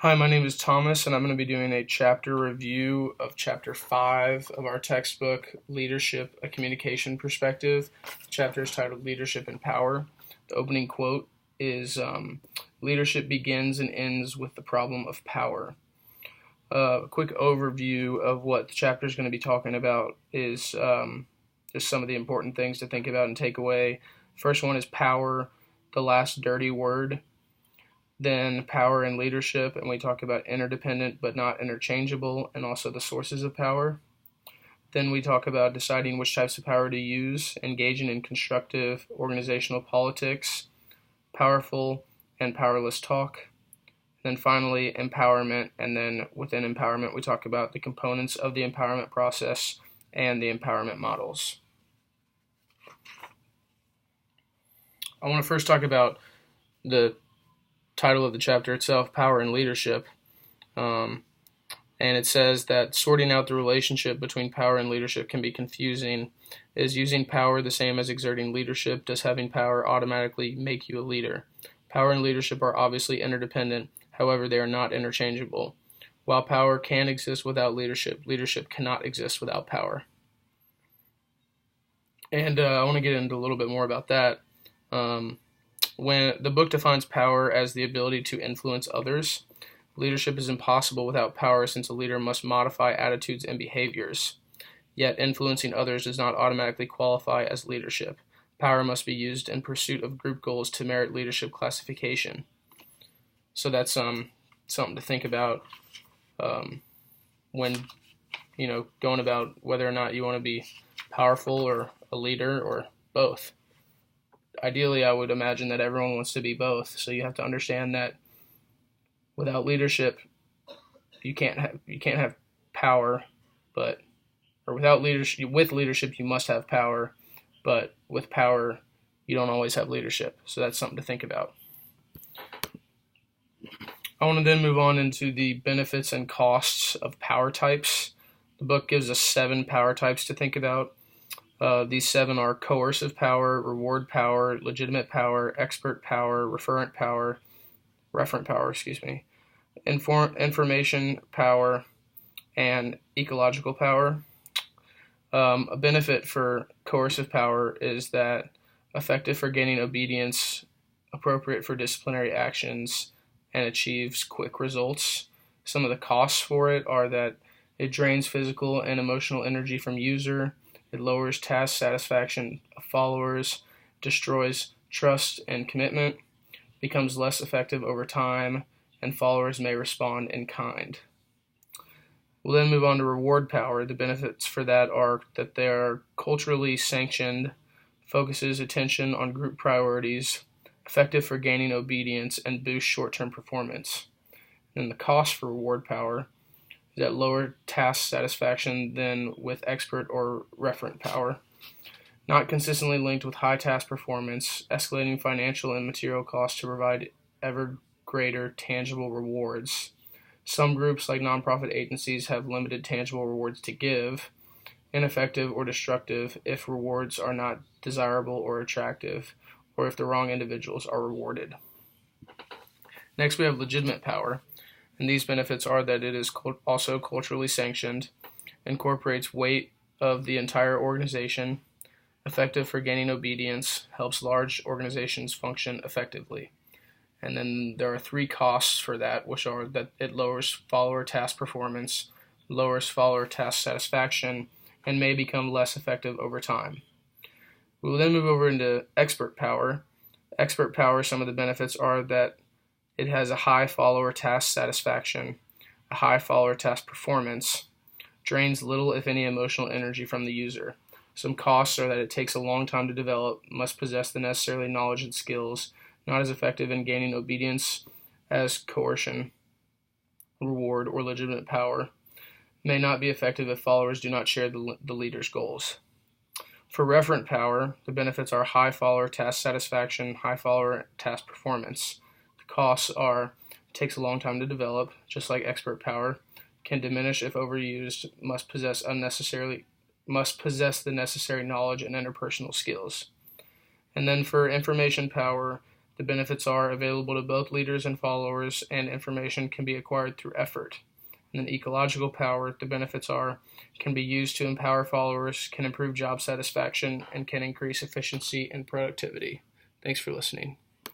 Hi, my name is Thomas, and I'm going to be doing a chapter review of Chapter 5 of our textbook, Leadership, A Communication Perspective. The chapter is titled Leadership and Power. The opening quote is Leadership begins and ends with the problem of power. A quick overview of what the chapter is going to be talking about is just some of the important things to think about and take away. First one is power, the last dirty word. Then power and leadership, and we talk about interdependent but not interchangeable, and also the sources of power. Then we talk about deciding which types of power to use, engaging in constructive organizational politics, powerful and powerless talk. Then finally, empowerment, and then within empowerment we talk about the components of the empowerment process and the empowerment models. I want to first talk about the title of the chapter itself, Power and Leadership. And it says that sorting out the relationship between power and leadership can be confusing. Is using power the same as exerting leadership? Does having power automatically make you a leader? Power and leadership are obviously interdependent, however, they are not interchangeable. While power can exist without leadership, leadership cannot exist without power. And I want to get into a little bit more about that. When the book defines power as the ability to influence others, leadership is impossible without power since a leader must modify attitudes and behaviors. Yet influencing others does not automatically qualify as leadership. Power must be used in pursuit of group goals to merit leadership classification. So that's something to think about when going about whether or not you want to be powerful or a leader or both. Ideally, I would imagine that everyone wants to be both. So you have to understand that without leadership, you can't have power, with leadership you must have power, but with power you don't always have leadership. So that's something to think about. I want to then move on into the benefits and costs of power types. The book gives us 7 power types to think about. These 7 are coercive power, reward power, legitimate power, expert power, referent power, information power, and ecological power. A benefit for coercive power is that effective for gaining obedience, appropriate for disciplinary actions, and achieves quick results. Some of the costs for it are that it drains physical and emotional energy from user. It lowers task satisfaction of followers, destroys trust and commitment, becomes less effective over time, and followers may respond in kind. We'll then move on to reward power. The benefits for that are that they are culturally sanctioned, focuses attention on group priorities, effective for gaining obedience, and boosts short-term performance. And the cost for reward power that lower task satisfaction than with expert or referent power, not consistently linked with high task performance, escalating financial and material costs to provide ever greater tangible rewards. Some groups, like nonprofit agencies, have limited tangible rewards to give, ineffective or destructive if rewards are not desirable or attractive, or if the wrong individuals are rewarded. Next, we have legitimate power. And these benefits are that it is also culturally sanctioned, incorporates weight of the entire organization, effective for gaining obedience, helps large organizations function effectively. And then there are 3 costs for that, which are that it lowers follower task performance, lowers follower task satisfaction, and may become less effective over time. We will then move over into expert power. Expert power, some of the benefits are that it has a high follower task satisfaction, a high follower task performance, drains little if any emotional energy from the user. Some costs are that it takes a long time to develop, must possess the necessary knowledge and skills, not as effective in gaining obedience as coercion, reward, or legitimate power, may not be effective if followers do not share the leader's goals. For referent power, the benefits are high follower task satisfaction, high follower task performance. Costs are it takes a long time to develop, just like expert power, can diminish if overused, must possess the necessary knowledge and interpersonal skills. And then for information power, The benefits are available to both leaders and followers, and information can be acquired through effort. And then ecological power, the benefits are can be used to empower followers, can improve job satisfaction, and can increase efficiency and productivity. Thanks for listening.